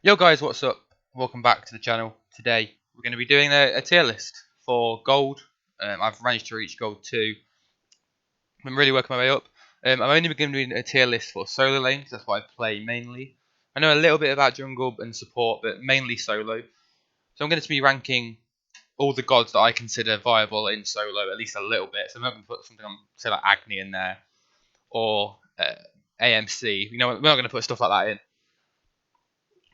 Yo guys, what's up? Welcome back to the channel. Today we're going to be doing a tier list for gold. I've managed to reach gold 2. I'm really working my way up. I'm only going to be doing a tier list for solo lane because that's what I play mainly. I know a little bit about jungle and support, but mainly solo. So I'm going to be ranking all the gods that I consider viable in solo, at least a little bit. So I'm not going to put something on, say like Agni in there or AMC. You know, we're not going to put stuff like that in.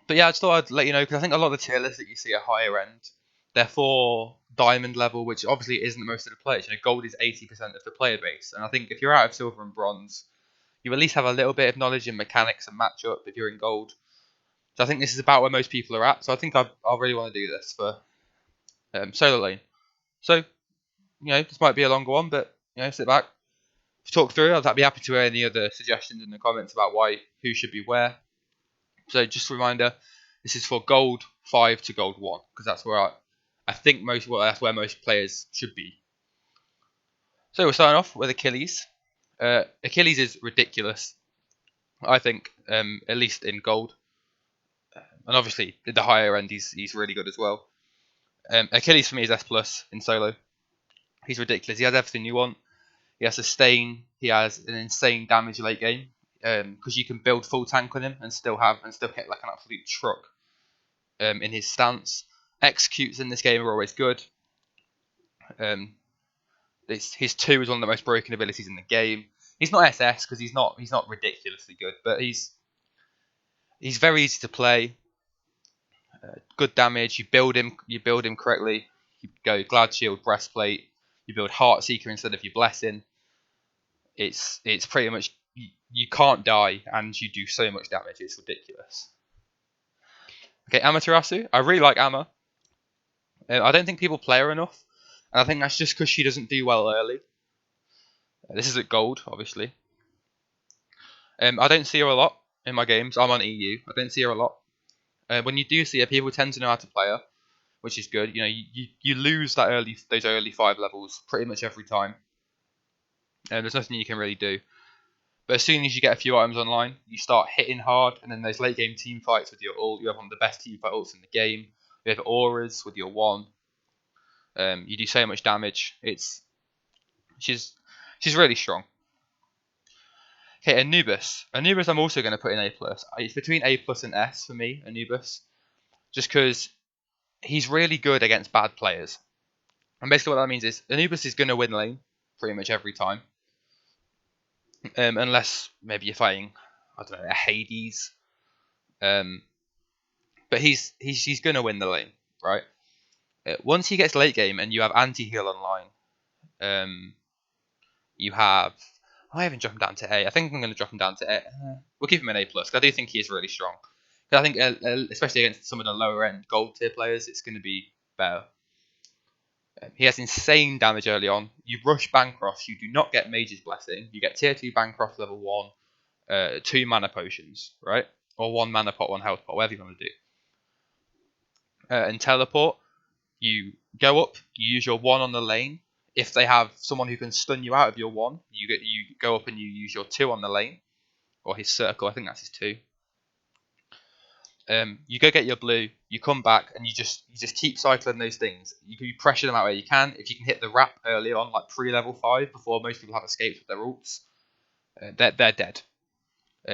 But yeah, I just thought I'd let you know because I think a lot of the tier lists that you see are higher end. They're for diamond level, which obviously isn't most of the players. You know, gold is 80% of the player base, and I think if you're out of silver and bronze, you at least have a little bit of knowledge in mechanics and matchup if you're in gold. So I think this is about where most people are at. So I think I really want to do this for solo lane. So this might be a longer one, but sit back, talk through. I'd be happy to hear any other suggestions in the comments about who should be where. So just a reminder, this is for gold 5 to gold 1 because that's where I think that's where most players should be. So we're starting off with Achilles. Achilles is ridiculous, I think, at least in gold, and obviously at the higher end he's really good as well. Achilles for me is S plus in solo. He's ridiculous. He has everything you want. He has sustain. He has an insane damage late game because you can build full tank on him and still hit like an absolute truck. In his stance, executes in this game are always good. His 2 is one of the most broken abilities in the game. He's not SS because he's not ridiculously good, but he's very easy to play. Good damage. You build him correctly. You go Glad Shield, Breastplate. You build Heart Seeker instead of your Blessing. It's pretty much you can't die and you do so much damage. It's ridiculous. Okay, Amaterasu. I really like Ama. I don't think people play her enough, and I think that's just because she doesn't do well early. This is at gold, obviously. I don't see her a lot in my games. I'm on EU. I don't see her a lot. When you do see her, people tend to know how to play her, which is good. You lose those early 5 levels pretty much every time. There's nothing you can really do. But as soon as you get a few items online, you start hitting hard, and then those late game team fights with your ult. You have one of the best team fight ults in the game. You have auras with your 1. You do so much damage. She's really strong. Okay, Anubis. Anubis I'm also going to put in A+. It's between A+ and S for me, Anubis. Just because he's really good against bad players. And basically what that means is Anubis is going to win lane pretty much every time. Unless maybe you're fighting, I don't know, a Hades. But he's going to win the lane, right? Once he gets late game and you have anti-heal online, you have... I haven't dropped him down to A. I think I'm going to drop him down to A. We'll keep him in A+, because I do think he is really strong. I think, especially against some of the lower end gold tier players, it's going to be better. He has insane damage early on. You rush Bancroft, you do not get Mage's Blessing. You get tier 2 Bancroft level 1, 2 mana potions, right? Or 1 mana pot, 1 health pot, whatever you want to do. And teleport, you go up, you use your 1 on the lane. If they have someone who can stun you out of your 1, you go up and you use your 2 on the lane, or his circle. I think that's his 2. You go get your blue. You come back and you just keep cycling those things. You pressure them out where you can. If you can hit the wrap early on, like pre-level 5, before most people have escaped with their ults, they're dead.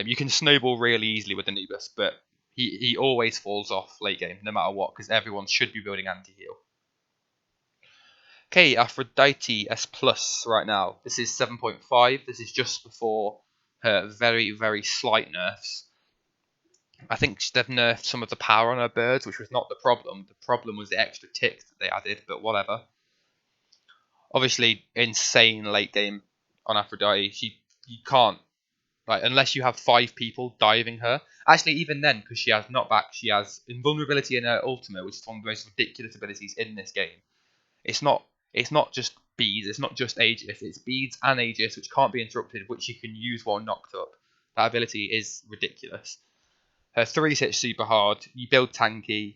You can snowball really easily with Anubis, but he always falls off late game, no matter what, because everyone should be building anti-heal. Okay, Aphrodite S plus right now. This is 7.5. This is just before her very, very slight nerfs. I think they've nerfed some of the power on her birds, which was not the problem. The problem was the extra ticks that they added, but whatever. Obviously, insane late game on Aphrodite. You can't, unless you have 5 people diving her. Actually, even then, because she has knockback, she has invulnerability in her ultimate, which is one of the most ridiculous abilities in this game. It's not just beads, it's not just Aegis, it's beads and Aegis, which can't be interrupted, which you can use while knocked up. That ability is ridiculous. Her 3's hit super hard. You build tanky.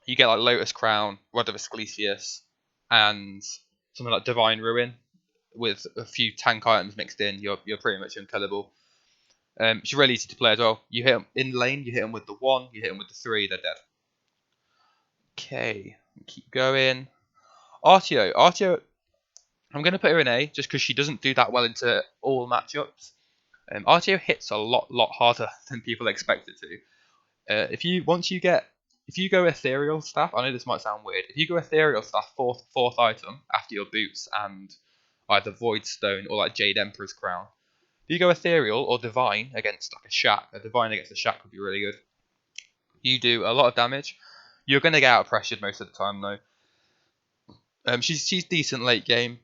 You get like Lotus Crown, Rod of Asclepius, and something like Divine Ruin with a few tank items mixed in. You're pretty much unkillable. She's really easy to play as well. You hit them in lane, you hit them with the 1, you hit them with the 3, they're dead. Okay, keep going. Artio, I'm going to put her in A just because she doesn't do that well into all matchups. Artio hits a lot harder than people expect it to. If you go ethereal staff, I know this might sound weird. If you go ethereal staff fourth item after your boots and either void stone or like Jade Emperor's crown, if you go ethereal or divine against like a divine against a shack would be really good. You do a lot of damage. You're going to get out pressured most of the time though. She's decent late game.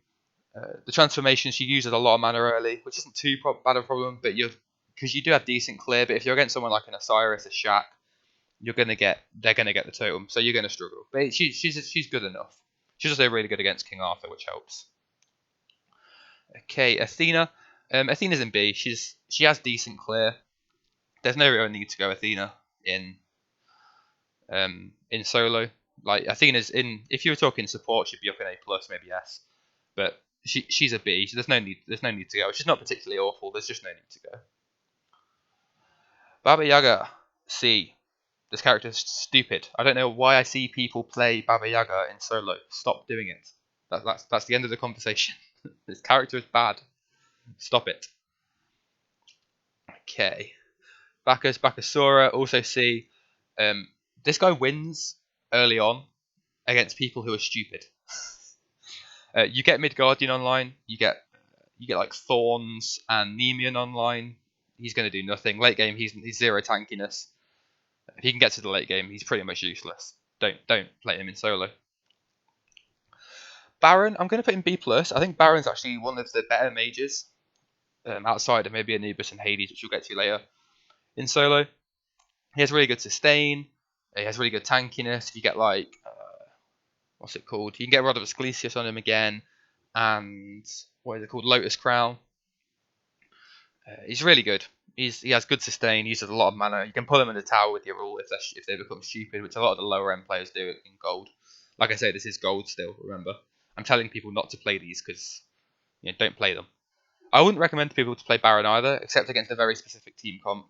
The transformation, she uses a lot of mana early, which isn't too bad a problem, but because you do have decent clear. But if you're against someone like an Osiris, a Shack, they're gonna get the totem, so you're gonna struggle. But she's good enough. She's also really good against King Arthur, which helps. Okay, Athena. Athena's in B. She has decent clear. There's no real need to go Athena in solo. Like Athena's in. If you were talking support, she'd be up in A plus, maybe S. But she's a B. So there's no need to go. She's not particularly awful. There's just no need to go. Baba Yaga C. This character is stupid. I don't know why I see people play Baba Yaga in solo. Stop doing it. That's the end of the conversation. This character is bad. Stop it. Okay. Bakasura also C. This guy wins early on against people who are stupid. You get Midgardian online. You get like Thorns and Nemean online. He's going to do nothing. Late game, he's 0 tankiness. If he can get to the late game, he's pretty much useless. Don't play him in solo. Baron, I'm going to put in B+. I think Baron's actually one of the better mages, outside of maybe Anubis and Hades, which we'll get to later. In solo, he has really good sustain. He has really good tankiness. If you get like, what's it called? You can get Rod of Asclepius on him again, and what is it called? Lotus Crown. He's really good. He has good sustain. He uses a lot of mana. You can pull him in the tower with your ult if they become stupid, which a lot of the lower end players do in gold. Like I say, this is gold still. Remember, I'm telling people not to play these because don't play them. I wouldn't recommend people to play Baron either, except against a very specific team comp.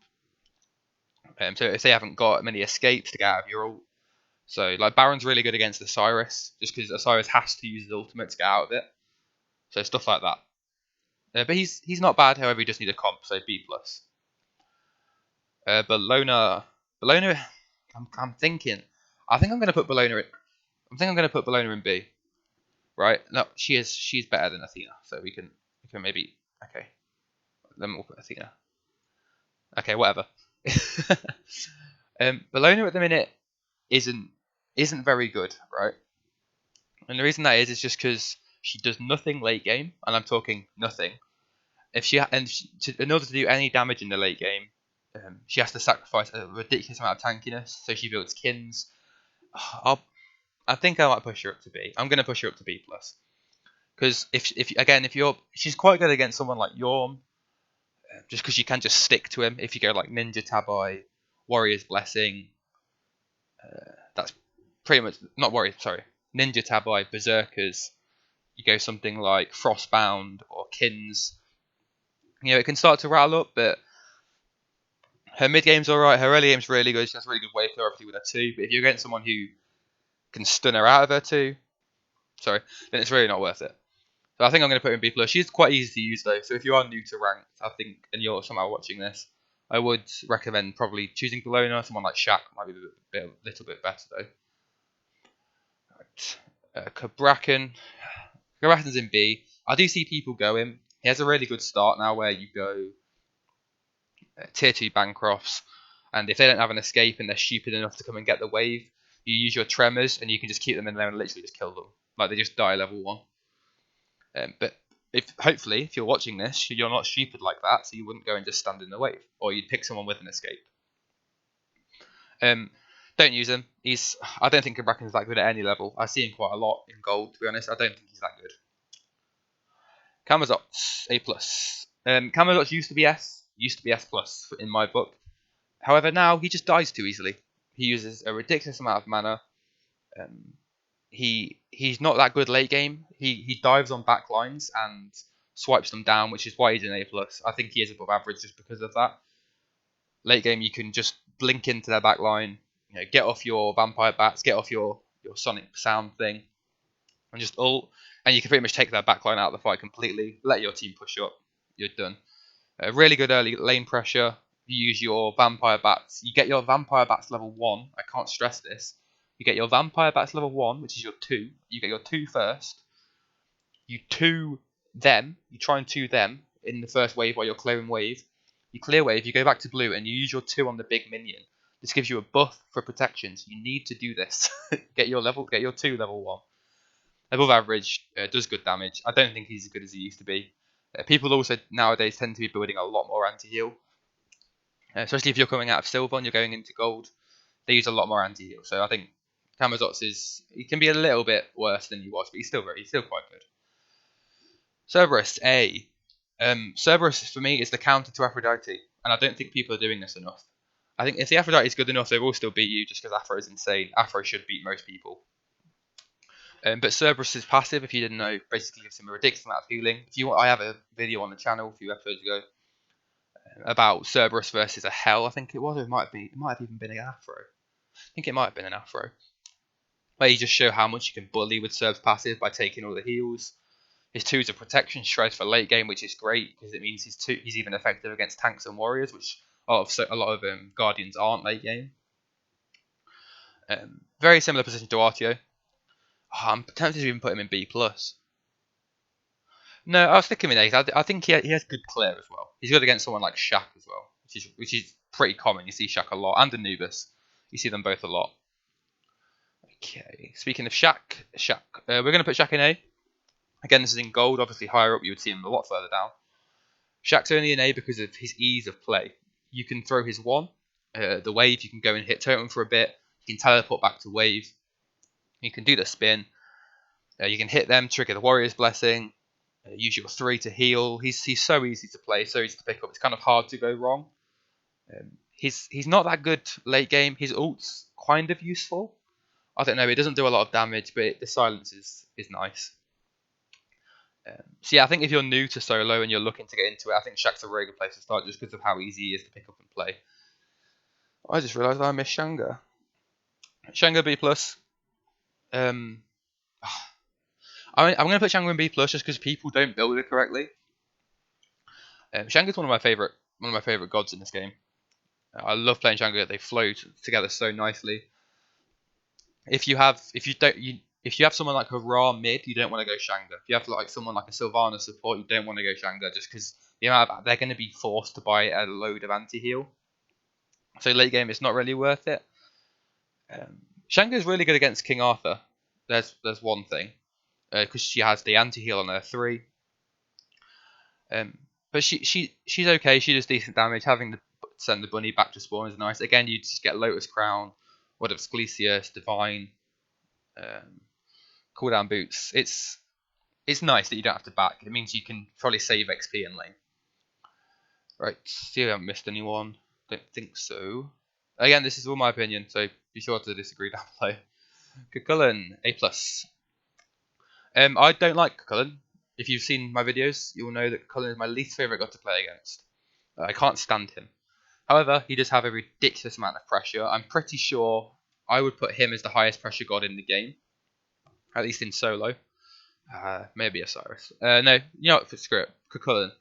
So if they haven't got many escapes to get out of your ult. So like Baron's really good against Osiris, just because Osiris has to use his ultimate to get out of it. So stuff like that. But he's not bad. However, he just needs a comp, so B+. Bellona, I'm thinking. I think I'm going to put Bellona in. I think I'm going to put Bellona in B. Right? No, she's better than Athena, so we can maybe. Okay, then we'll put Athena. Okay, whatever. Bellona at the minute isn't very good, right? And the reason that is just because she does nothing late game, and I'm talking nothing. In order to do any damage in the late game, she has to sacrifice a ridiculous amount of tankiness. So she builds kins. I think I might push her up to B. I'm going to push her up to B+. Because she's quite good against someone like Yorm, just because you can just stick to him. If you go like Ninja Tabai, Warrior's Blessing, that's pretty much not Warrior. Sorry, Ninja Tabai, Berserkers. You go something like Frostbound or Kins. It can start to rattle up, but her mid game's alright. Her early game's really good. She has really good wave clear, obviously, with her 2. But if you're against someone who can stun her out of her 2, then it's really not worth it. So I think I'm going to put her in B+. She's quite easy to use though. So if you are new to ranked, I think, and you're somehow watching this, I would recommend probably choosing Bellona. Someone like Shaq might be a little bit better though. Right. Kabrakan's in B. I do see people go him. He has a really good start now where you go tier 2 Bancrofts, and if they don't have an escape and they're stupid enough to come and get the wave, you use your Tremors and you can just keep them in there and literally just kill them. Like they just die level 1. But hopefully, if you're watching this, you're not stupid like that, so you wouldn't go and just stand in the wave, or you'd pick someone with an escape. Don't use him. I don't think Kabrakan's that good at any level. I see him quite a lot in gold, to be honest. I don't think he's that good. Camazotz, A+. Camazotz used to be S plus in my book. However, now he just dies too easily. He uses a ridiculous amount of mana. He's not that good late game. He dives on backlines and swipes them down, which is why he's an A+. I think he is above average just because of that. Late game, you can just blink into their back line, get off your vampire bats, get off your sonic sound thing, and just ult, and you can pretty much take their back line out of the fight completely. Let your team push up. You're done. Really good early lane pressure. You use your vampire bats. You get your vampire bats level 1. I can't stress this. You get your vampire bats level 1, which is your 2. You get your 2 first. You 2 them. You try and 2 them in the first wave while you're clearing wave. You clear wave, you go back to blue, and you use your 2 on the big minion. This gives you a buff for protection, so you need to do this. Get your 2 level 1. Above average, does good damage. I don't think he's as good as he used to be. People also nowadays tend to be building a lot more anti-heal. Especially if you're coming out of silver and you're going into gold, they use a lot more anti-heal. So I think Camazotz he can be a little bit worse than he was, but he's still quite good. Cerberus A. Cerberus for me is the counter to Aphrodite, and I don't think people are doing this enough. I think if the Aphrodite is good enough, they will still beat you just because Aphro is insane. Aphro should beat most people. But Cerberus' passive, if you didn't know, basically gives him a ridiculous amount of healing. If you want, I have a video on the channel a few episodes ago about Cerberus versus a Hell, I think it was. Or it might have even been an Aphro. I think it might have been an Aphro. Where you just show how much you can bully with Cerberus' passive by taking all the heals. His 2's a protection shreds for late game, which is great because it means he's even effective against tanks and warriors, which a lot of Guardians aren't late game. Very similar position to Artio. I'm tempted to even put him in B+. No, I'll stick him in A. I think he has good clear as well. He's good against someone like Shaq as well, which is pretty common. You see Shaq a lot, and Anubis. You see them both a lot. Okay, speaking of Shaq, we're going to put Shaq in A. Again, this is in gold. Obviously, higher up, you would see him a lot further down. Shaq's only in A because of his ease of play. You can throw his 1, the wave. You can go and hit totem for a bit. You can teleport back to wave. You can do the spin. You can hit them, trigger the warrior's blessing. Use your 3 to heal. He's so easy to play, so easy to pick up. It's kind of hard to go wrong. He's not that good late game. His ult's kind of useful. I don't know. It doesn't do a lot of damage, but the silence is nice. So yeah, I think if you're new to solo and you're looking to get into it, I think Shaq's a very good place to start just because of how easy he is to pick up and play. I just realised I missed Shanga. Shanga B+. I'm going to put Shanga in B+ just because people don't build it correctly. Shanga's one of my favorite gods in this game. I love playing Shanga. They flow together so nicely. If you have someone like a Ra mid, you don't want to go Shanga. If you have like someone like a Sylvana support, you don't want to go Shanga just because they're going to be forced to buy a load of anti-heal. So late game, it's not really worth it. Shanga is really good against King Arthur. There's one thing because she has the anti-heal on her 3. But she's okay. She does decent damage. Having to send the bunny back to spawn is nice. Again, you just get Lotus Crown, Word of Sclesius, Divine, cooldown boots. It's nice that you don't have to back. It means you can probably save XP in lane. Right, see if I haven't missed anyone. Don't think so. Again, this is all my opinion, so be sure to disagree down below. Cucullin, A+. I don't like Cucullin. If you've seen my videos, you'll know that Cucullin is my least favourite god to play against. I can't stand him. However, he does have a ridiculous amount of pressure. I'm pretty sure I would put him as the highest pressure god in the game. At least in solo. Maybe Osiris. No, you know what, screw it. Cucullin.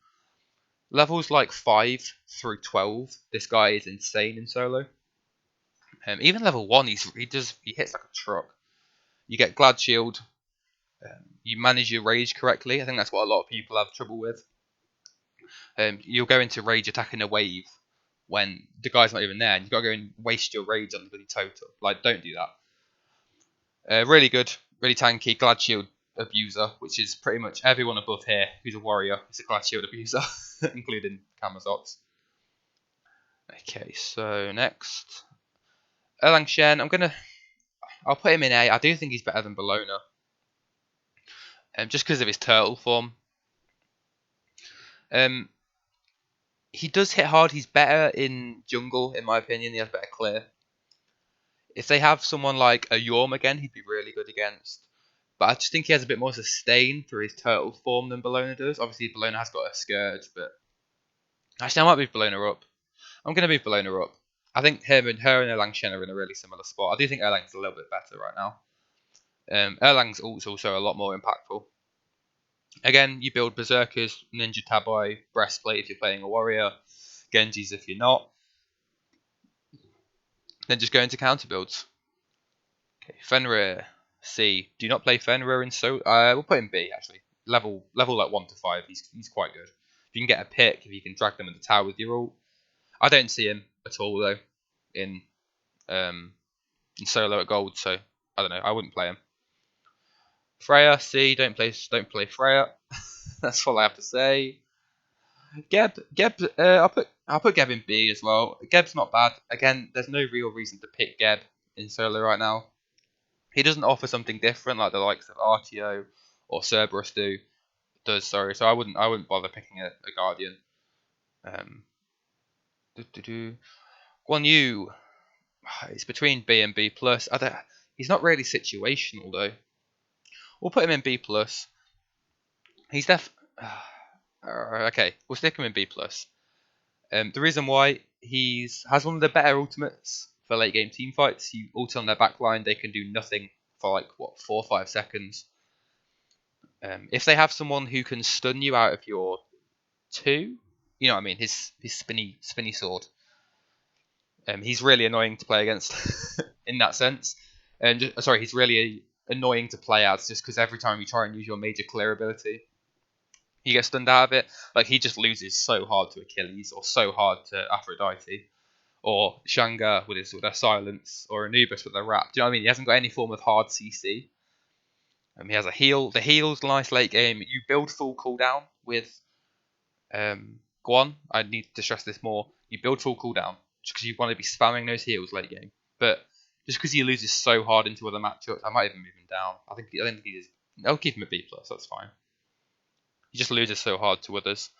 Levels like 5 through 12, this guy is insane in solo. Even level 1, he hits like a truck. You get Glad Shield. You manage your rage correctly. I think that's what a lot of people have trouble with. You'll go into rage attacking a wave when the guy's not even there, and you've got to go and waste your rage on the bloody total. Like, don't do that. Really good, really tanky, Glad Shield abuser, which is pretty much everyone above here who's a warrior is a Glad Shield abuser, including Camazotz. Okay, so next. Erlang Shen, I'll put him in A. I do think he's better than Bologna. Just because of his turtle form. He does hit hard. He's better in jungle, in my opinion. He has better clear. If they have someone like a Yorm again, he'd be really good against. But I just think he has a bit more sustain through his turtle form than Bologna does. Obviously, Bologna has got a Scourge, but... Actually, I might move Bologna up. I'm going to move Bologna up. I think her and Erlang Shen are in a really similar spot. I do think Erlang's a little bit better right now. Erlang's ult's also a lot more impactful. Again, you build Berserkers, Ninja Tabai, Breastplate if you're playing a warrior, Genjis if you're not. Then just go into counter builds. Okay, Fenrir C. Do not play Fenrir in we'll put him B actually. Level like 1 to 5. He's quite good. If you can get a pick, if you can drag them in the tower with your ult. I don't see him at all though in solo at gold, so I don't know. I wouldn't play him. Freya C. Don't play Freya. That's all I have to say. Geb. I'll put Geb in B as well. Geb's not bad. Again, there's no real reason to pick Geb in solo right now. He doesn't offer something different like the likes of Artio or Cerberus does. Sorry, so I wouldn't bother picking a Guardian. Guan Yu, it's between B and B plus. He's not really situational though. We'll put him in B plus. He's okay. We'll stick him in B plus. The reason why has one of the better ultimates for late game team fights. You ult on their backline, they can do nothing for like 4 or 5 seconds. If they have someone who can stun you out of your 2, you know what I mean, his spinny sword. He's really annoying to play against in that sense. He's really annoying to play as just because every time you try and use your major clear ability, you get stunned out of it. Like he just loses so hard to Achilles or so hard to Aphrodite. Or Shanga with her silence, or Anubis with her wrap. Do you know what I mean? He hasn't got any form of hard CC. He has a heal. The heal's nice late game. You build full cooldown with Guan. I need to stress this more. You build full cooldown just because you want to be spamming those heals late game. But just because he loses so hard into other matchups, I might even move him down. I think he is. I'll give him a B plus. That's fine. He just loses so hard to others.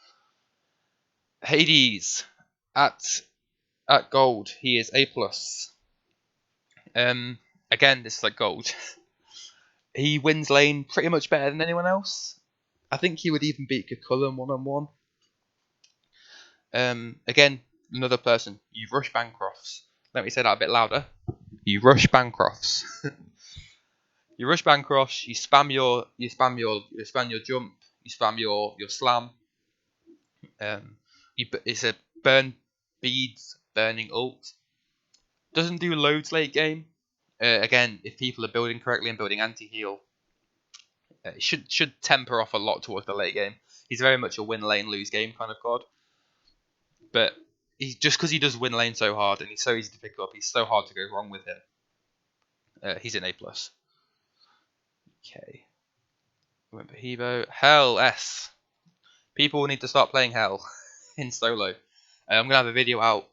Hades at gold, he is A plus. Again, this is like gold. He wins lane pretty much better than anyone else. I think he would even beat Kakulum 1-on-1. Again, another person. You rush Bancrofts. Let me say that a bit louder. You rush Bancrofts. You rush Bancrofts. You spam your jump. You spam your slam. It's a burning ult. Doesn't do loads late game. Again, if people are building correctly and building anti-heal, it should temper off a lot towards the late game. He's very much a win lane, lose game kind of god. But just because he does win lane so hard and he's so easy to pick up, he's so hard to go wrong with him. He's an A+. Okay. Remember Hebo. Hell S. People need to start playing Hell in solo. I'm going to have a video out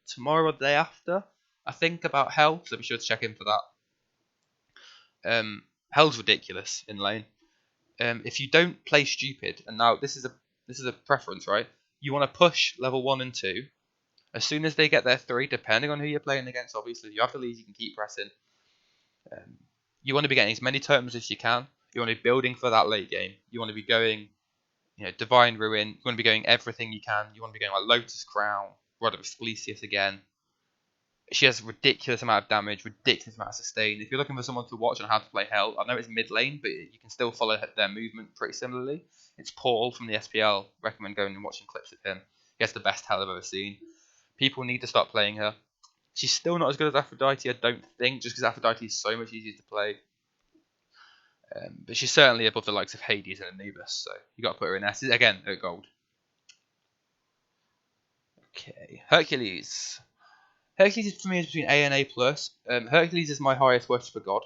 tomorrow or the day after, I think, about Hell, so be sure to check in for that. Hell's ridiculous in lane. If you don't play stupid, and now this is a preference, right? You want to push level 1 and 2. As soon as they get their 3, depending on who you're playing against, obviously, if you have the lead, you can keep pressing. You want to be getting as many totems as you can. You want to be building for that late game. You want to be going, Divine Ruin. You want to be going everything you can. You want to be going like Lotus Crown, Rod of Asclepius again. She has a ridiculous amount of damage, ridiculous amount of sustain. If you're looking for someone to watch on how to play Hell, I know it's mid lane, but you can still follow their movement pretty similarly. It's Paul from the SPL. Recommend going and watching clips of him. He has the best Hell I've ever seen. People need to start playing her. She's still not as good as Aphrodite, I don't think, just because Aphrodite is so much easier to play. But she's certainly above the likes of Hades and Anubis, so you got to put her in S. Again, at gold. Okay, Hercules. Hercules for me is between A and A+. Hercules is my highest worshipper god.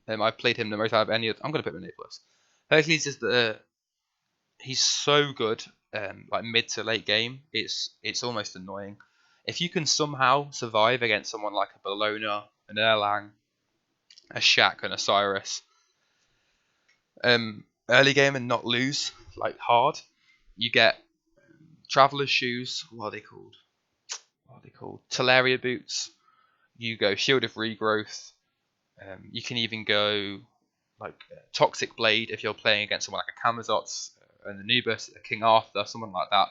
I've played him the most out of any other. I'm going to put him in A+. Hercules is he's so good, like mid to late game. It's almost annoying. If you can somehow survive against someone like a Bologna, an Erlang, a Shaq, and a Cyrus, early game and not lose like hard, you get Traveler's shoes. What are they called? Teleria boots. You go Shield of Regrowth. You can even go like Toxic Blade if you're playing against someone like a Kamazots, an Anubis, a King Arthur, someone like that.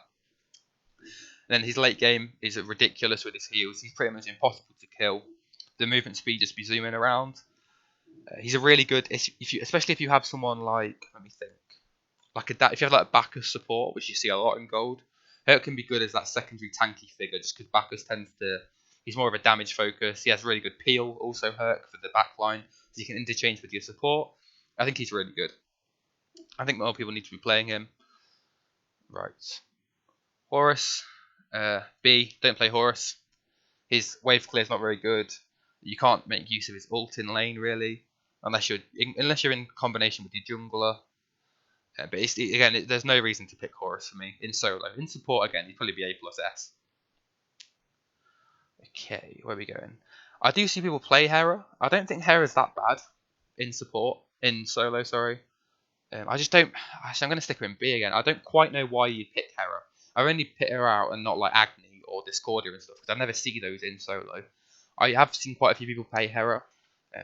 And then his late game is ridiculous with his heals. He's pretty much impossible to kill. The movement speed just be zooming around. He's a really good, especially if you have someone like, let me think, if you have like Bacchus support, which you see a lot in gold. Herc can be good as that secondary tanky figure, just because Bacchus he's more of a damage focus. He has really good peel, also Herc for the backline, so you can interchange with your support. I think he's really good. I think more people need to be playing him. Right, Horus, B, don't play Horus. His wave clear is not very good. You can't make use of his ult in lane really, unless you're in combination with your jungler. But there's no reason to pick Horus for me in solo. In support, again, he'd probably be A plus S. Okay, where are we going? I do see people play Hera. I don't think Hera's that bad in solo, sorry. I just don't. Actually, I'm going to stick her in B again. I don't quite know why you pick Hera. I only pick her out and not like Agni or Discordia and stuff because I never see those in solo. I have seen quite a few people play Hera.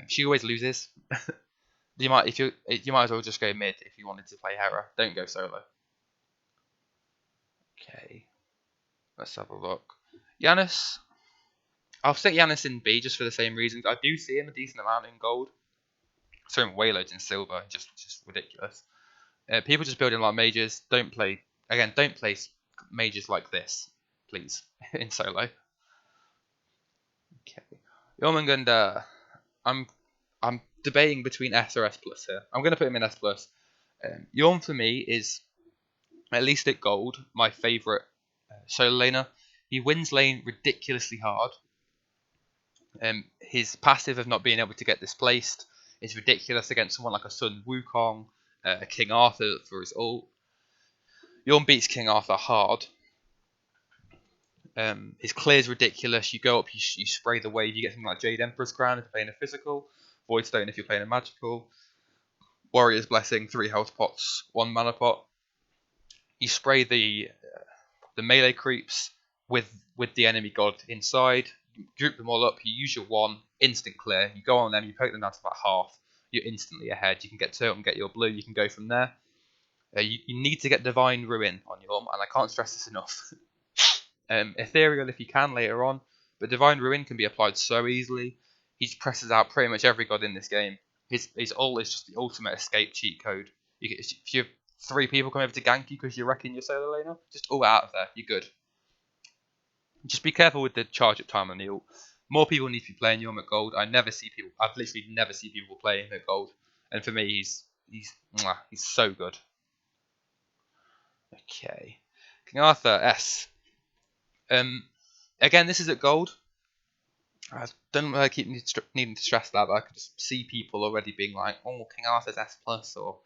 She always loses. You might as well just go mid if you wanted to play Hera. Don't go solo. Okay, let's have a look. Giannis. I'll stick Giannis in B just for the same reasons. I do see him a decent amount in gold. I saw him way loads in silver, just ridiculous. People just building like mages. Don't play mages like this, please, in solo. Okay, Jormungandr. I'm debating between S or S plus here. I'm going to put him in S plus. Yorm for me is, at least at gold, my favourite solo laner. He wins lane ridiculously hard. His passive of not being able to get displaced is ridiculous against someone like a Sun Wukong, a King Arthur for his ult. Yorm beats King Arthur hard. His clear is ridiculous. You go up, you spray the wave, you get something like Jade Emperor's Crown if you're playing a physical, Void Stone if you're playing a magical, Warrior's Blessing, 3 health pots, 1 mana pot. You spray the melee creeps with the enemy god inside. You group them all up. You use your 1 instant clear. You go on them. You poke them down to about half. You're instantly ahead. You can get turtle and get your blue. You can go from there. You need to get Divine Ruin on Yorm, and I can't stress this enough. Ethereal if you can later on, but Divine Ruin can be applied so easily. He presses out pretty much every god in this game. His ult is just the ultimate escape cheat code. If you have 3 people come over to gank you because you're wrecking your solo laner, just ult out of there. You're good. Just be careful with the charge up time on the ult. More people need to be playing Yorm at gold. I've literally never see people playing at gold, and for me, he's so good. Okay, King Arthur S. Again, this is at gold. I don't know, I keep needing to stress that, but I could just see people already being like, "Oh, King Arthur's S plus," or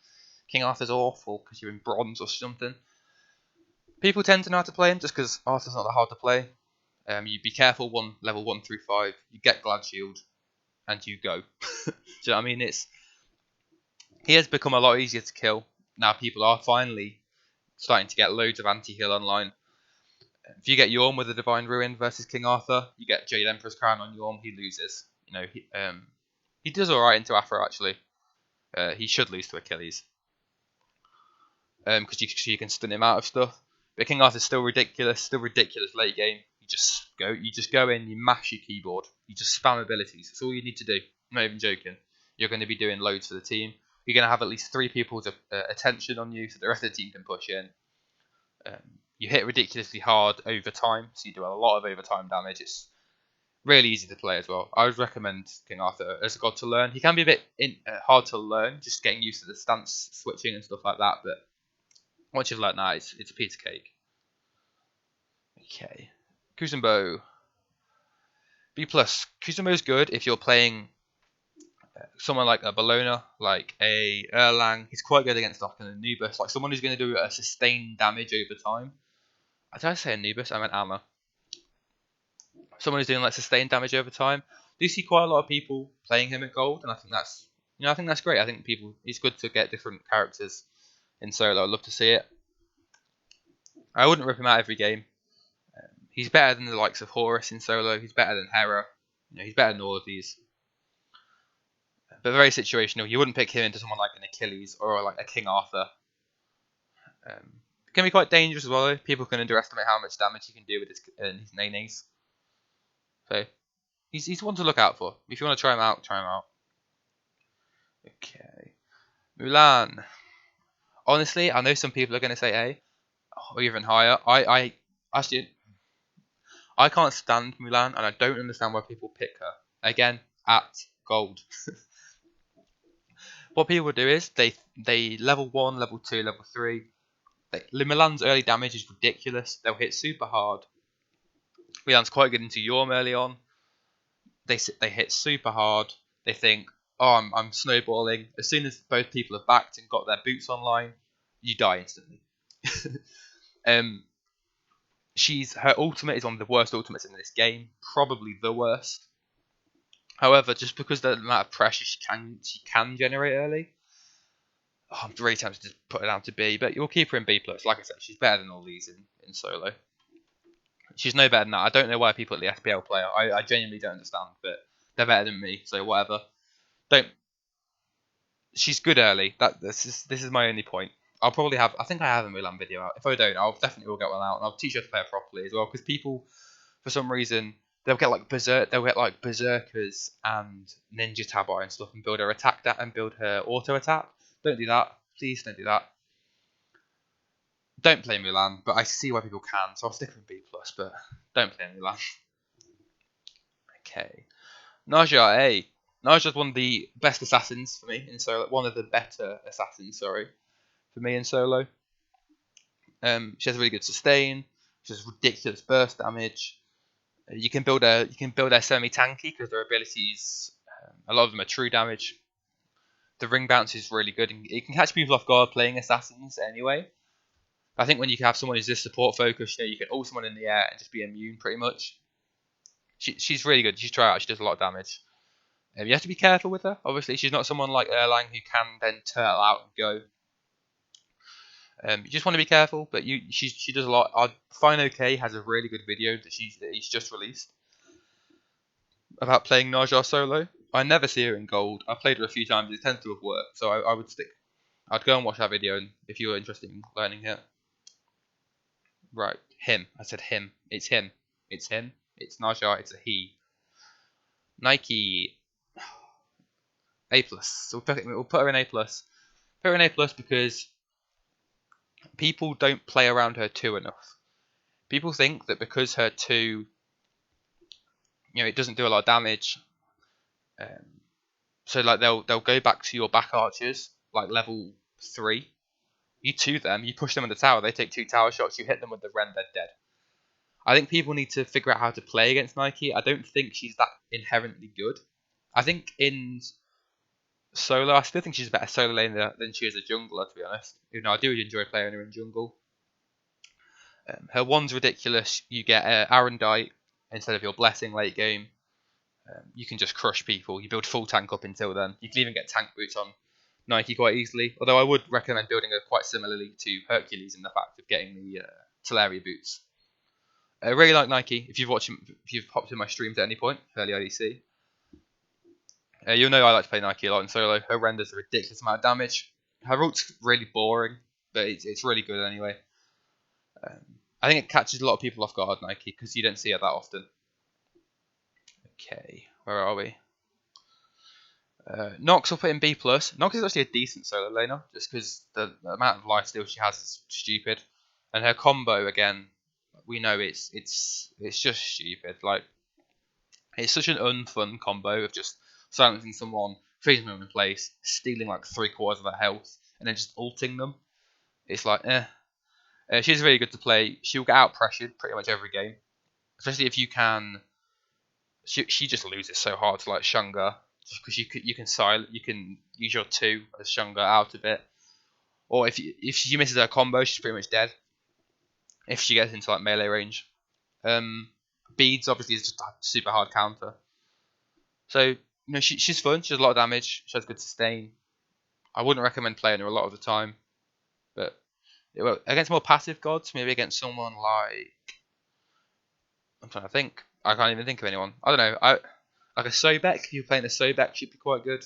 "King Arthur's awful because you're in bronze" or something. People tend to know how to play him just because Arthur's not that hard to play. You be careful level 1 through 5. You get Glad Shield, and you go. Do you know what I mean? He has become a lot easier to kill. Now people are finally starting to get loads of anti-heal online. If you get Yorm with a Divine Ruin versus King Arthur, you get Jade Emperor's Crown on Yorm, he loses. He does alright into Afro actually. He should lose to Achilles. Because you can stun him out of stuff. But King Arthur's still ridiculous late game. You just go in, you mash your keyboard, you just spam abilities. That's all you need to do. I'm not even joking. You're going to be doing loads for the team. You're going to have at least 3 people's attention on you, so the rest of the team can push in. You hit ridiculously hard over time, so you do a lot of overtime damage. It's really easy to play as well. I would recommend King Arthur as a god to learn. He can be a bit hard to learn, just getting used to the stance switching and stuff like that, but once you've learned that, it's a piece of cake. Okay. Kuzenbo. B+. Kuzenbo is good if you're playing someone like a Bologna, like a Erlang. He's quite good against like an Anubis, like someone who's going to do a sustained damage over time. Did I say Anubis? I meant Amma. Someone who's doing like sustained damage over time. Do you see quite a lot of people playing him at gold, and I think that's great. I think it's good to get different characters in solo. I'd love to see it. I wouldn't rip him out every game. He's better than the likes of Horus in solo. He's better than Hera. He's better than all of these. But very situational. You wouldn't pick him into someone like an Achilles or like a King Arthur. It can be quite dangerous as well, though. People can underestimate how much damage he can do with his nays. So he's one to look out for. If you want to try him out, try him out. Okay. Mulan. Honestly, I know some people are going to say A, or even higher. I actually, I can't stand Mulan, and I don't understand why people pick her. Again, at gold. What people do is they level 1, level 2, level 3. Mulan's early damage is ridiculous. They'll hit super hard. Mulan's quite good into Yorm early on. They hit super hard. They think, oh, I'm snowballing. As soon as both people have backed and got their boots online, you die instantly. Her ultimate is one of the worst ultimates in this game, probably the worst. However, just because the amount of pressure she can generate early, I'm really tempted to put her down to B, but you'll keep her in B+. Like I said, she's better than all these in solo. She's no better than that. I don't know why people at the SPL play her. I genuinely don't understand, but they're better than me, so whatever. She's good early. This is my only point. I think I have a Mulan video out. If I don't, I'll definitely will get one out, and I'll teach her to play it properly as well. Because people, for some reason, they'll get like berserkers and ninja tabi and stuff, and build her attack and build her auto attack. Don't do that. Please don't do that. Don't play Mulan, but I see why people can, so I'll stick with B+, but don't play Mulan. Okay. Naja A. Naja's one of the best assassins for me in solo. One of the better assassins, for me in solo. She has really good sustain. She has ridiculous burst damage. You can build her semi-tanky because their abilities, a lot of them are true damage. The ring bounce is really good, and it can catch people off guard playing assassins anyway. I think when you can have someone who's this support focused, you can ult someone in the air and just be immune pretty much. She's really good. You should try her out. She does a lot of damage. You have to be careful with her. Obviously, she's not someone like Erlang who can then turtle out and go. You just want to be careful, but she does a lot. Fine OK has a really good video that he's just released about playing Naja solo. I never see her in gold. I've played her a few times. It tends to have worked, so I would stick. I'd go and watch that video if you were interested in learning it. Right, him. I said him. It's him. It's him. It's Naja. It's a he. Nike A+. So we'll put her in A+. Put her in A+ because people don't play around her 2 enough. People think that because her 2, it doesn't do a lot of damage. So like they'll go back to your back archers, like level 3. You 2 them, you push them in the tower, they take 2 tower shots, you hit them with the Ren, they're dead. I think people need to figure out how to play against Nike. I don't think she's that inherently good. I think in solo, I still think she's a better solo laner than she is a jungler, to be honest. Even though I do enjoy playing her in jungle. Her one's ridiculous. You get Arendite instead of your blessing late game. You can just crush people. You build full tank up until then. You can even get tank boots on Nike quite easily. Although I would recommend building her quite similarly to Hercules in the fact of getting the Teleria boots. I really like Nike. If you've popped in my streams at any point, early IDC, you'll know I like to play Nike a lot in solo. Her renders a ridiculous amount of damage. Her ult's really boring, but it's really good anyway. I think it catches a lot of people off guard, Nike, because you don't see it that often. Okay, where are we? Nox will put in B+. Nox is actually a decent solo laner, just because the amount of lifesteal she has is stupid. And her combo, again, we know it's just stupid. Like, it's such an unfun combo of just silencing someone, freezing them in place, stealing like 3/4 of their health, and then just ulting them. It's like, she's really good to play. She'll get out pressured pretty much every game, especially if you can. She just loses so hard to like Shunga because you can use your 2 as Shunga out of it, or if she misses her combo, she's pretty much dead. If she gets into like melee range, beads obviously is just a super hard counter. So she's fun. She does a lot of damage. She has good sustain. I wouldn't recommend playing her a lot of the time, but against more passive gods, maybe against someone like, I'm trying to think. I can't even think of anyone. I don't know. Like a Sobek. If you're playing a Sobek, she'd be quite good.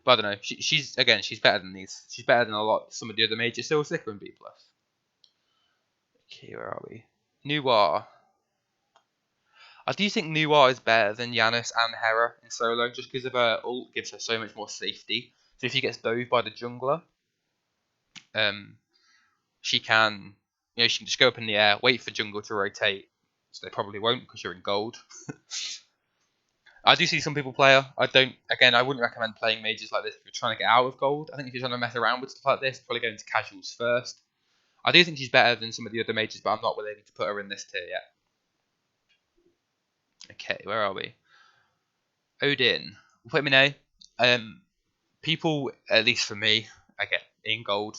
But I don't know. She's better than these. She's better than some of the other mages. Still sicker in B plus. Okay, where are we? Noir. I do think Noir is better than Yanis and Hera in solo, just because of her ult gives her so much more safety. So if she gets dove by the jungler, she can, she can just go up in the air, wait for jungle to rotate. So they probably won't because you're in gold. I do see some people play her. I wouldn't recommend playing mages like this if you're trying to get out of gold. I think if you're trying to mess around with stuff like this, probably go into casuals first. I do think she's better than some of the other mages, but I'm not willing to put her in this tier yet. Okay, where are we? Odin. We'll put him in A. People, at least for me, again, in gold.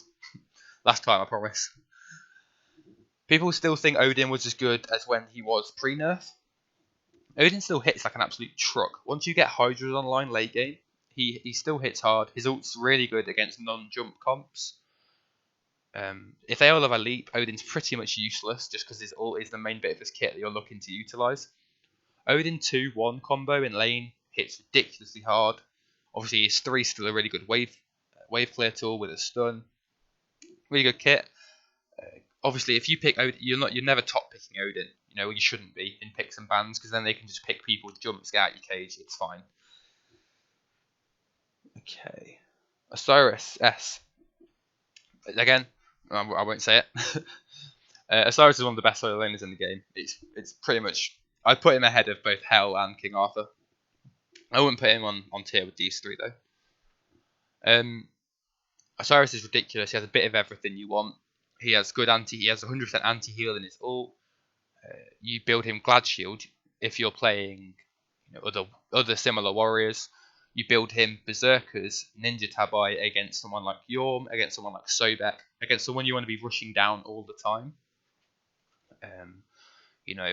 Last time, I promise. People still think Odin was as good as when he was pre-nerf. Odin still hits like an absolute truck. Once you get Hydras online late game, he still hits hard. His ult's really good against non-jump comps. If they all have a leap, Odin's pretty much useless just because his ult is the main bit of his kit that you're looking to utilise. Odin 2-1 combo in lane hits ridiculously hard. Obviously, his 3 still a really good wave clear tool with a stun. Really good kit. Obviously, if you pick Odin, you're never top picking Odin. You shouldn't be in picks and bans because then they can just pick people with jumps, get out your cage. It's fine. Okay, Osiris S. Again, I won't say it. Osiris is one of the best solo laners in the game. It's pretty much, I'd put him ahead of both Hell and King Arthur. I wouldn't put him on tier with these three though. Osiris is ridiculous. He has a bit of everything you want. He has 100% anti-heal in his ult. You build him Glad Shield if you're playing other similar warriors. You build him Berserkers, Ninja Tabai against someone like Yorm, against someone like Sobek, against someone you want to be rushing down all the time.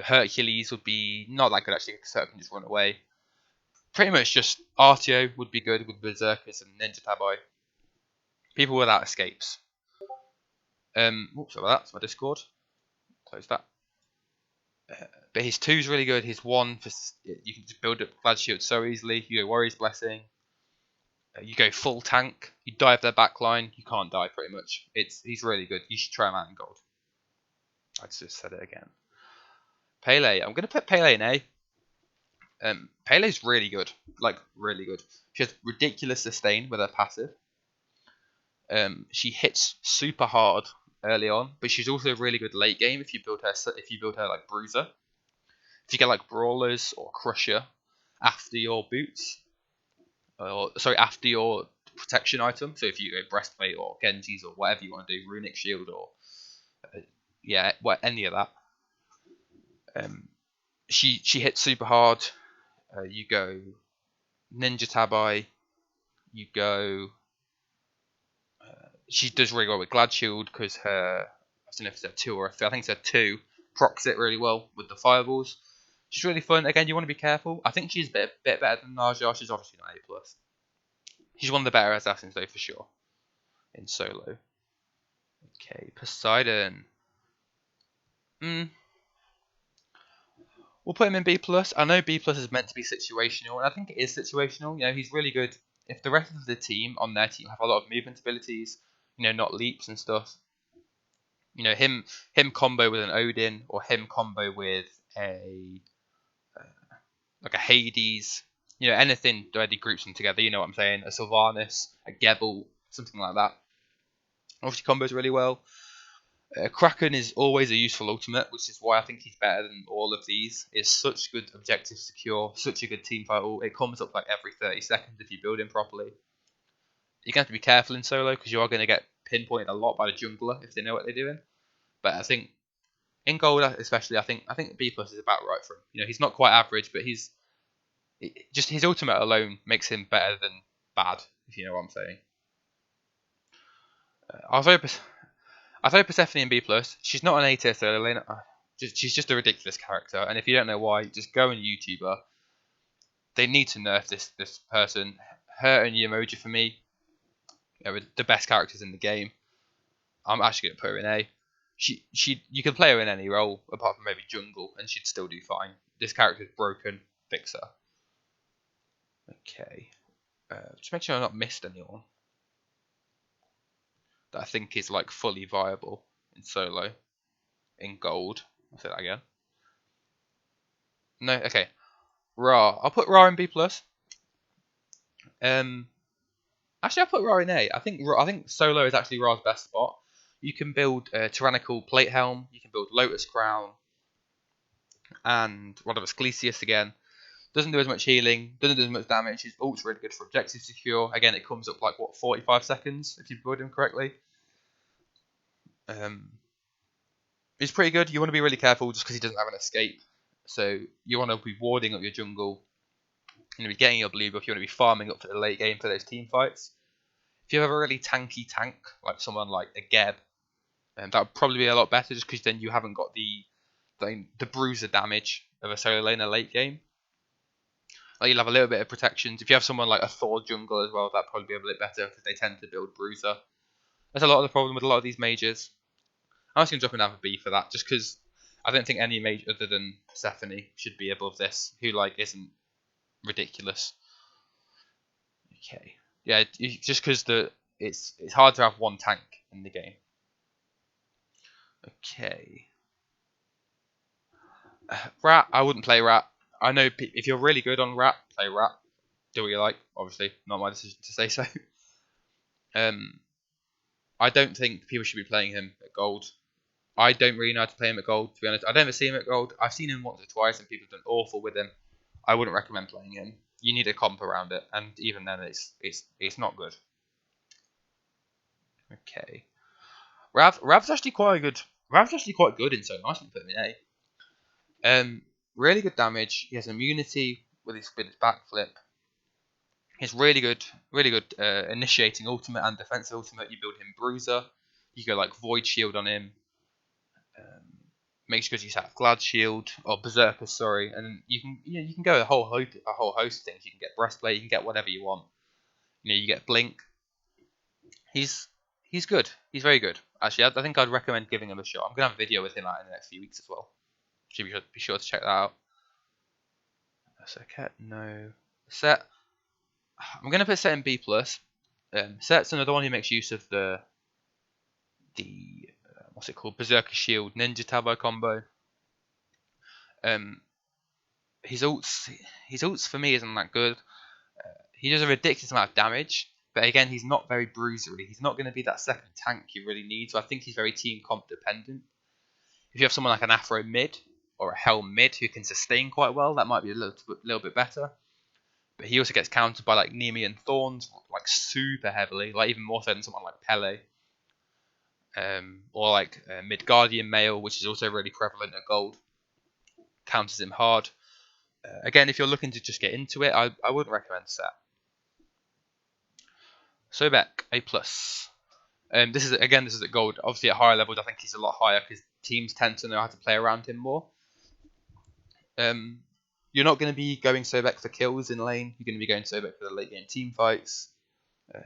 Hercules would be not that good actually because Herc can just run away. Pretty much just Artio would be good with Berserkers and Ninja Tabai. People without escapes. Oops, sorry, that's my Discord. Close that. But his 2 is really good. His 1, you can just build up Glad Shield so easily. You go Warrior's Blessing. You go full tank. You dive their backline. You can't die pretty much. He's really good. You should try him out in gold. I just said it again. Pele. I'm going to put Pele in A. Pele's really good. Like, really good. She has ridiculous sustain with her passive. She hits super hard early on, but she's also really good late game if you build her like Bruiser. If you get like Brawlers or Crusher after your boots, after your protection item. So if you go Breastplate or Genji's or whatever you want to do, Runic Shield or any of that. She hits super hard. You go Ninja Tabai. You go. She does really well with Glad Shield because I don't know if it's a 2 or a 3. I think it's a 2. Procs it really well with the fireballs. She's really fun. Again, you want to be careful. I think she's a bit better than Naja. She's obviously not A+. She's one of the better assassins though for sure in solo. Okay, Poseidon. We'll put him in B+. I know B+ is meant to be situational, and I think it is situational. He's really good. If the rest of the team on their team have a lot of movement abilities, not leaps and stuff, him combo with an Odin or him combo with a Hades, anything already groups them together. You know what I'm saying? A Sylvanas, a Gebel, something like that. Obviously combos really well. Kraken is always a useful ultimate, which is why I think he's better than all of these. It's such good objective secure, such a good team fight ult. It comes up like every 30 seconds if you build him properly. You're going to have to be careful in solo because you are going to get pinpointed a lot by the jungler if they know what they're doing. But I think in gold especially, I think B+ is about right for him. He's not quite average, but just his ultimate alone makes him better than bad, if you know what I'm saying. I throw Persephone in B+. She's not an A tier solo lane. She's just a ridiculous character, and if you don't know why, just go on YouTube her. They need to nerf this person. Her and Yamoja for me are the best characters in the game. I'm actually going to put her in A. You can play her in any role apart from maybe jungle, and she'd still do fine. This character is broken. Fix her. Okay. Just make sure I've not missed anyone that I think is like fully viable in solo, in gold. I'll say that again. No, okay. Ra. I'll put Ra in B plus. Actually, I'll put Ra in A. I think solo is actually Ra's best spot. You can build Tyrannical Plate Helm. You can build Lotus Crown and whatever Sclesius again. Doesn't do as much healing. Doesn't do as much damage. His ult's really good for objective secure. Again, it comes up like what 45 seconds if you build him correctly. He's pretty good. You want to be really careful just because he doesn't have an escape. So you want to be warding up your jungle. You want to be getting your blue buff. You want to be farming up for the late game for those team fights. If you have a really tanky tank, like someone like a Geb, that would probably be a lot better just because then you haven't got the bruiser damage of a solo lane in a late game. Like you'll have a little bit of protections. If you have someone like a Thor jungle as well, that'd probably be a bit better because they tend to build bruiser. That's a lot of the problem with a lot of these mages. I'm just going to drop him down for B for that, just because I don't think any mage other than Persephone should be above this, who like isn't ridiculous. Okay, yeah, just because it's hard to have one tank in the game. Okay, Rat, I wouldn't play Rat. I know if you're really good on Rat, play Rat. Do what you like. Obviously, not my decision to say so. I don't think people should be playing him at gold. I don't really know how to play him at gold, to be honest. I don't ever see him at gold. I've seen him once or twice, and people have done awful with him. I wouldn't recommend playing him. You need a comp around it, and even then, it's not good. Okay, Rav's actually quite good. Rav's actually quite good in solo. I should put him in A. Really good damage. He has immunity with his backflip. He's really good initiating ultimate and defensive ultimate. You build him bruiser. You go like void shield on him. Make sure you have Glad Shield or Berserker, sorry, and you can go a whole host of things. You can get breastplate, you can get whatever you want. You get blink. He's good. He's very good. Actually, I think I'd recommend giving him a shot. I'm gonna have a video with him out in the next few weeks as well. So be sure to check that out. That's okay. No Set. I'm gonna put Set in B plus. Set's another one who makes use of the what's it called? Berserker Shield Ninja Tabo combo. His ults for me isn't that good. He does a ridiculous amount of damage, but again, he's not very bruisery. He's not going to be that second tank you really need. So I think he's very team comp dependent. If you have someone like an Afro mid or a Helm mid who can sustain quite well, that might be a little bit better. But he also gets countered by like Nemean Thorns like super heavily, like even more so than someone like Pele. Or like Midgardian Mail, which is also really prevalent at gold. Counters him hard. Again, if you're looking to just get into it, I wouldn't recommend Set. Sobek, A+. This is at gold. Obviously at higher levels, I think he's a lot higher because teams tend to know how to play around him more. You're not going to be going Sobek for kills in lane. You're going to be going Sobek for the late game team fights.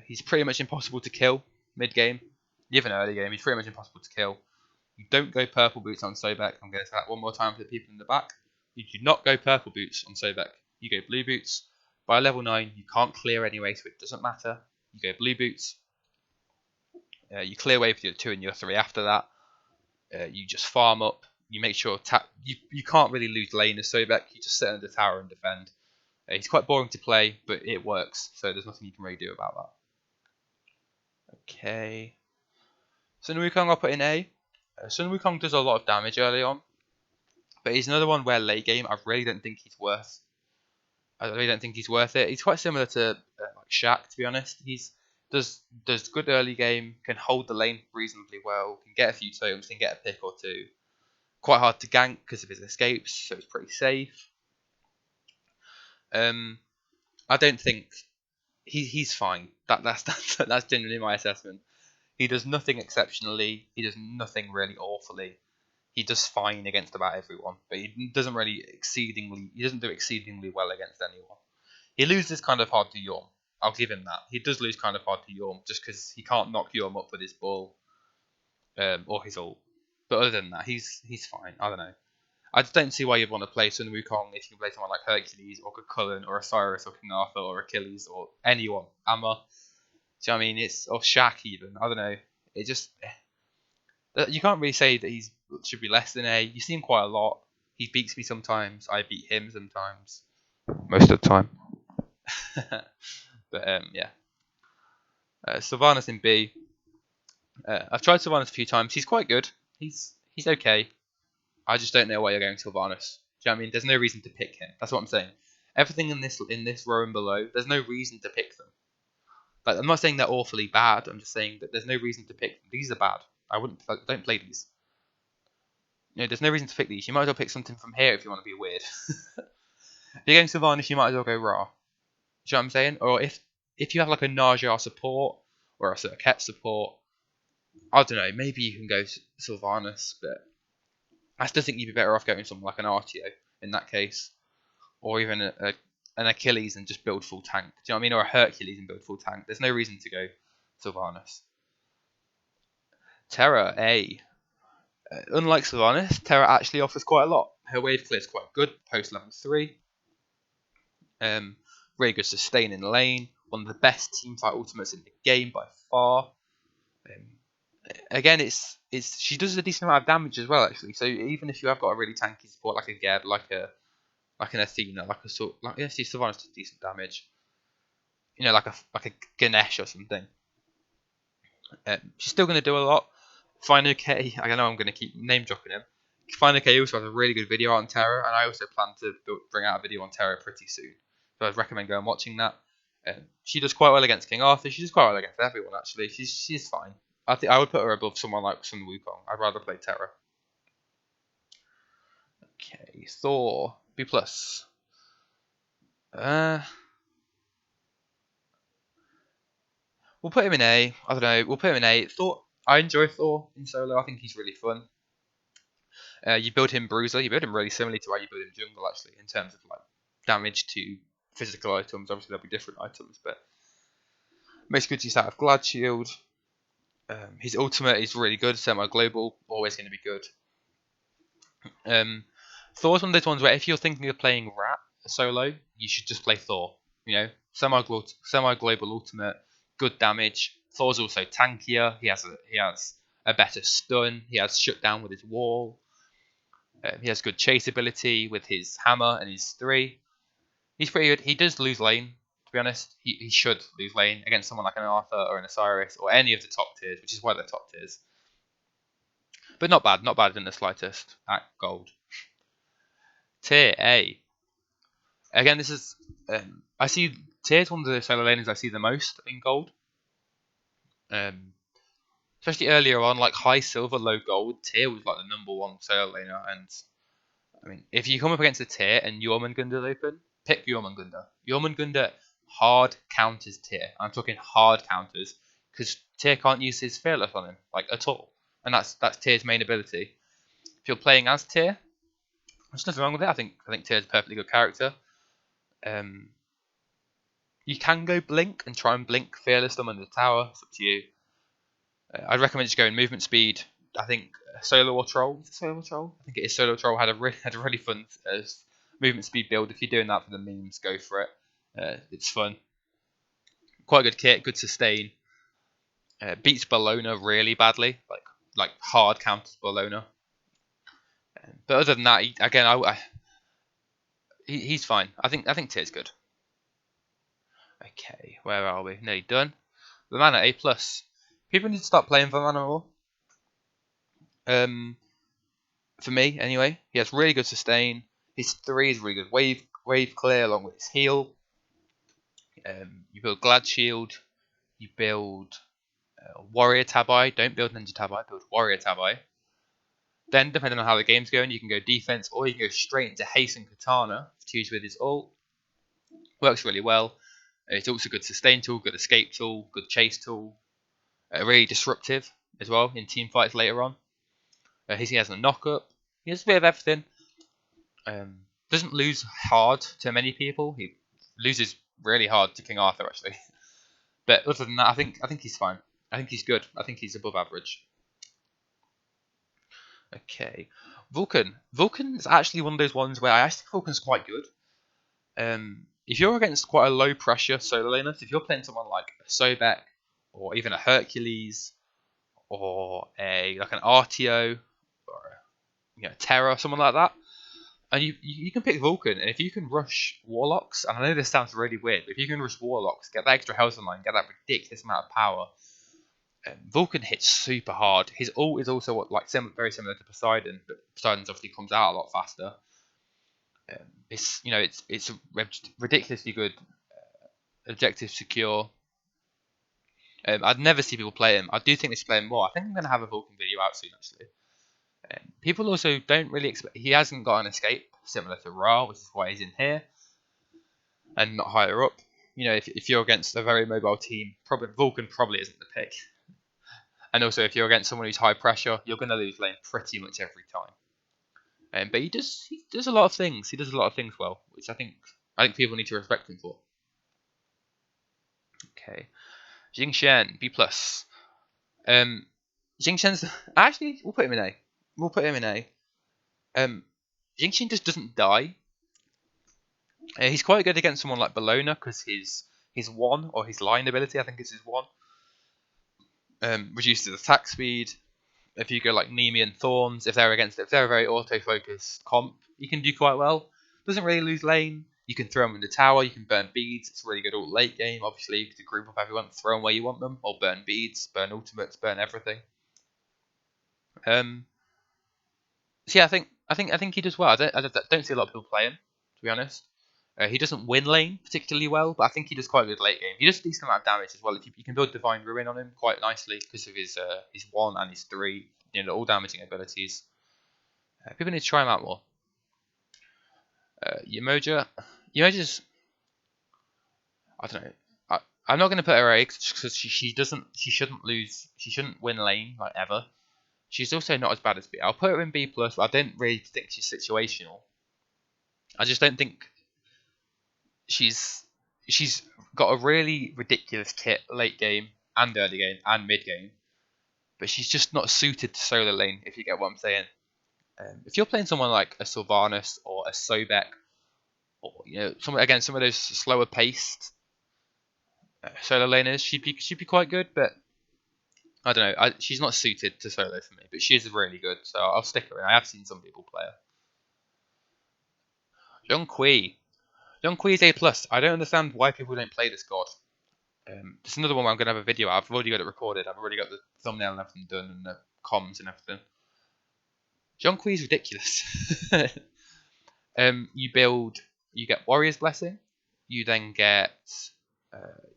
He's pretty much impossible to kill mid game. Even early game, he's pretty much impossible to kill. You don't go purple boots on Sobek. I'm going to say that one more time for the people in the back. You do not go purple boots on Sobek. You go blue boots. By level 9, you can't clear anyway, so it doesn't matter. You go blue boots. You clear away for your 2 and your 3 after that. You just farm up. You make sure you can't really lose lane as Sobek. You just sit under the tower and defend. He's quite boring to play, but it works, so there's nothing you can really do about that. Okay. Sun Wukong I'll put in A. Sun Wukong does a lot of damage early on, but he's another one where late game I really don't think he's worth. I really don't think he's worth it. He's quite similar to like Shaq, to be honest. He's does good early game, can hold the lane reasonably well, can get a few totems, can get a pick or two. Quite hard to gank because of his escapes, so it's pretty safe. I don't think he's fine. That's genuinely my assessment. He does nothing exceptionally. He does nothing really awfully. He does fine against about everyone, but he doesn't do exceedingly well against anyone. He loses kind of hard to Yorm. I'll give him that. He does lose kind of hard to Yorm just because he can't knock Yorm up with his ball or his ult. But other than that, he's fine. I don't know. I just don't see why you'd want to play Sun Wukong if you can play someone like Hercules or Cucullin or Osiris or King Arthur or Achilles or anyone. Amma. Do you know what I mean? Or Shaq even. I don't know. It just you can't really say that he's should be less than A. You see him quite a lot. He beats me sometimes. I beat him sometimes. Most of the time. But yeah. Sylvanas in B. I've tried Sylvanas a few times. He's quite good. He's okay. I just don't know why you're going Sylvanas. Do you know what I mean? There's no reason to pick him. That's what I'm saying. Everything in this row and below, there's no reason to pick them. Like, I'm not saying they're awfully bad. I'm just saying that there's no reason to pick them. These are bad. Don't play these. There's no reason to pick these. You might as well pick something from here if you want to be weird. If you're going Sylvanas, you might as well go Ra. Do you know what I'm saying? Or if you have like a Naja support or a Circuit support, I don't know. Maybe you can go Sylvanas, but I still think you'd be better off going something like an Artio in that case, or even an Achilles and just build full tank. Do you know what I mean? Or a Hercules and build full tank. There's no reason to go Sylvanas. Terra A. Unlike Sylvanas, Terra actually offers quite a lot. Her wave clear is quite good post level 3. Really good sustain in lane. One of the best team fight ultimates in the game by far. Again, she does a decent amount of damage as well, actually. So even if you have got a really tanky support like a Geb, like an Athena, Sylvanas does decent damage. Like a Ganesh or something. She's still going to do a lot. Fino K, I know I'm going to keep name dropping him. Fino K also has a really good video on Terra, and I also plan to bring out a video on Terra pretty soon. So I'd recommend going and watching that. She does quite well against King Arthur. She does quite well against everyone, actually. She's fine. I think I would put her above someone like Sun Wukong. I'd rather play Terra. Okay, Thor B+. We'll put him in A. I don't know. We'll put him in A. I enjoy Thor in solo. I think he's really fun. You build him Bruiser. You build him really similarly to how you build him Jungle, actually, in terms of like damage to physical items. Obviously, there'll be different items, but makes good use out of Glad Shield. His ultimate is really good. Semi-global, always going to be good. Thor's one of those ones where if you're thinking of playing Rat solo, you should just play Thor. Semi-global ultimate, good damage. Thor's also tankier. He has a better stun. He has shutdown with his wall. He has good chase ability with his hammer and his 3. He's pretty good. He does lose lane, to be honest. He should lose lane against someone like an Arthur or an Osiris or any of the top tiers, which is why they're top tiers. But not bad in the slightest at gold. Tier A. Again, this is I see Tier's one of the solo laners I see the most in gold. Especially earlier on, like high silver, low gold, Tier was like the #1 solo laner. And I mean, if you come up against a Tier and Jormungandr open, pick Jormungandr. Jormungandr hard counters Tier. I'm talking hard counters because Tier can't use his fearless on him like at all, and that's Tier's main ability. If you're playing as Tier, there's nothing wrong with it. I think Tier's a perfectly good character. You can go Blink and try and Blink Fearless them in the tower. It's up to you. I'd recommend just going movement speed. I think Solo or Troll. Is it Solo or Troll? I think it is Solo Troll. Had a really fun movement speed build. If you're doing that for the memes, go for it. It's fun. Quite a good kit. Good sustain. Beats Bologna really badly. Like hard counters Bologna. But other than that, he's fine. I think Tier's good. Okay, where are we? Nearly done. Vamana A+. People need to start playing Vamana more. For me, anyway. He has really good sustain. His 3 is really good. Wave clear along with his heal. You build Glad Shield. You build Warrior Tabai. Don't build Ninja Tabai. Build Warrior Tabai. Then, depending on how the game's going, you can go defense or you can go straight into Hasten Katana to use with his ult. Works really well. It's also a good sustain tool, good escape tool, good chase tool. Really disruptive as well in team fights later on. He has a knock-up. He has a bit of everything. Doesn't lose hard to many people. He loses really hard to King Arthur, actually. But other than that, I think he's fine. I think he's good. I think he's above average. Okay. Vulcan. Vulcan's actually one of those ones where I actually think Vulcan's quite good. If you're against quite a low pressure solo laner, if you're playing someone like a Sobek or even a Hercules or a like an RTO or Terra, someone like that, and you can pick Vulcan, and if you can rush Warlocks, and I know this sounds really weird, but if you can rush Warlocks, get that extra health online, get that ridiculous amount of power, Vulcan hits super hard. His ult is also like very similar to Poseidon, but Poseidon's obviously comes out a lot faster. It's ridiculously good, objective secure. I'd never see people play him. I do think they should play him more. I think I'm going to have a Vulcan video out soon, actually. People also don't really expect. He hasn't got an escape similar to Ra, which is why he's in here and not higher up. If you're against a very mobile team, probably Vulcan probably isn't the pick. And also, if you're against someone who's high pressure, you're going to lose lane pretty much every time. But he does a lot of things. He does a lot of things well, which I think people need to respect him for. Okay, Jing Shen B plus. Jing Shen's actually we'll put him in A. We'll put him in A. Jing Shen just doesn't die. He's quite good against someone like Bologna because his one or his line ability, I think is his one, reduces attack speed. If you go like Nemean Thorns, if they're a very auto-focused comp, you can do quite well. Doesn't really lose lane. You can throw them in the tower, you can burn beads. It's really good all late game. Obviously, you can group up everyone, throw them where you want them, or burn beads, burn ultimates, burn everything. So yeah, I think he does well. I don't see a lot of people play him, to be honest. He doesn't win lane particularly well, but I think he does quite good late game. He does a decent amount of damage as well. If you can build Divine Ruin on him quite nicely because of his 1 and his 3, all damaging abilities. People need to try him out more. Yamoja's, I don't know. I'm not going to put her A because she shouldn't win lane like ever. She's also not as bad as B. I'll put her in B plus, but I don't really think she's situational. I just don't think she's got a really ridiculous kit late game and early game and mid game, but she's just not suited to solo lane. If you get what I'm saying. If you're playing someone like a Sylvanas or a Sobek, or some of those slower paced solo laners, she'd be quite good, but I don't know. She's not suited to solo for me, but she is really good, so I'll stick her in. I have seen some people play her. Zhonghui. Zhonghui is A plus. I don't understand why people don't play this god. It's another one where I'm going to have a video. I've already got it recorded. I've already got the thumbnail and everything done, and the comms and everything. Zhonghui is ridiculous. You get Warrior's Blessing. You then get,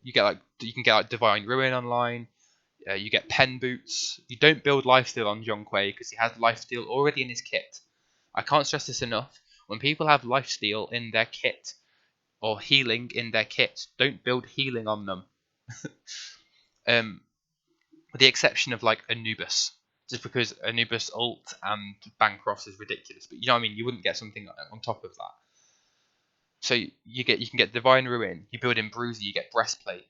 you can get like Divine Ruin online. You get Pen Boots. You don't build Lifesteal on Zhonghui because he has Lifesteal already in his kit. I can't stress this enough. When people have Lifesteal in their kit or healing in their kit, don't build healing on them. With the exception of like Anubis, just because Anubis ult and Bancroft is ridiculous. But you know what I mean? You wouldn't get something on top of that. So you can get Divine Ruin. You build in Bruiser. You get Breastplate.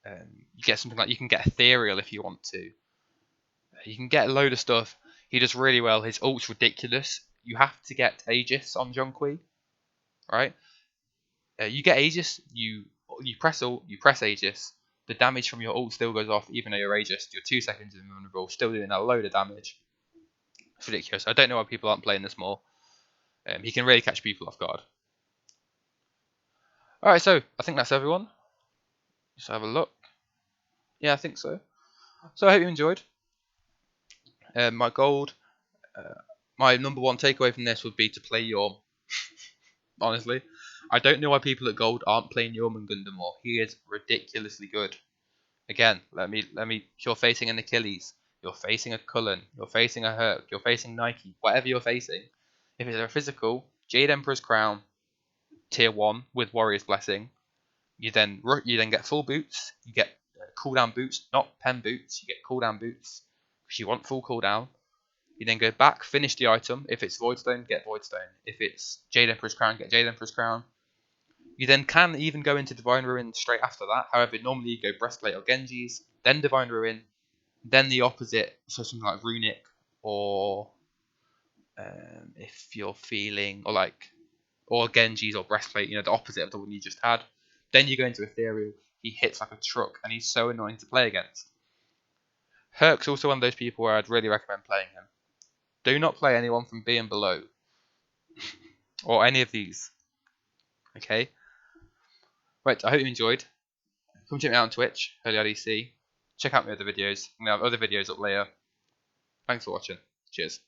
You get something like you can get Ethereal if you want to. You can get a load of stuff. He does really well. His ult's ridiculous. You have to get Aegis on Zhonghui, right? You get Aegis. You press ult. You press Aegis. The damage from your ult still goes off, even though you're Aegis. You're 2 seconds invulnerable, still doing a load of damage. It's ridiculous. I don't know why people aren't playing this more. He can really catch people off guard. Alright, so I think that's everyone. Just have a look. Yeah, I think so. So I hope you enjoyed. My gold, my number one takeaway from this would be to play Yorm. Honestly, I don't know why people at gold aren't playing Yorm and Gundam more. He is ridiculously good. Again, let me. If you're facing an Achilles, you're facing a Cullen, you're facing a Herc, you're facing Nike, whatever you're facing. If it's a physical, Jade Emperor's Crown, tier 1 with Warrior's Blessing. You then get full boots. You get cooldown boots, not pen boots. You get cooldown boots because you want full cooldown. You then go back, finish the item. If it's Voidstone, get Voidstone. If it's Jade Emperor's Crown, get Jade Emperor's Crown. You then can even go into Divine Ruin straight after that. However, normally you go Breastplate or Genji's, then Divine Ruin, then the opposite, so something like Runic or if you're feeling, or Genji's or breastplate, you know, the opposite of the one you just had. Then you go into ethereal. He hits like a truck, and he's so annoying to play against. Herc's also one of those people where I'd really recommend playing him. Do not play anyone from B and below, or any of these. Okay. Right. I hope you enjoyed. Come check me out on Twitch, HurleyRDC. Check out my other videos. I'm gonna have other videos up later. Thanks for watching. Cheers.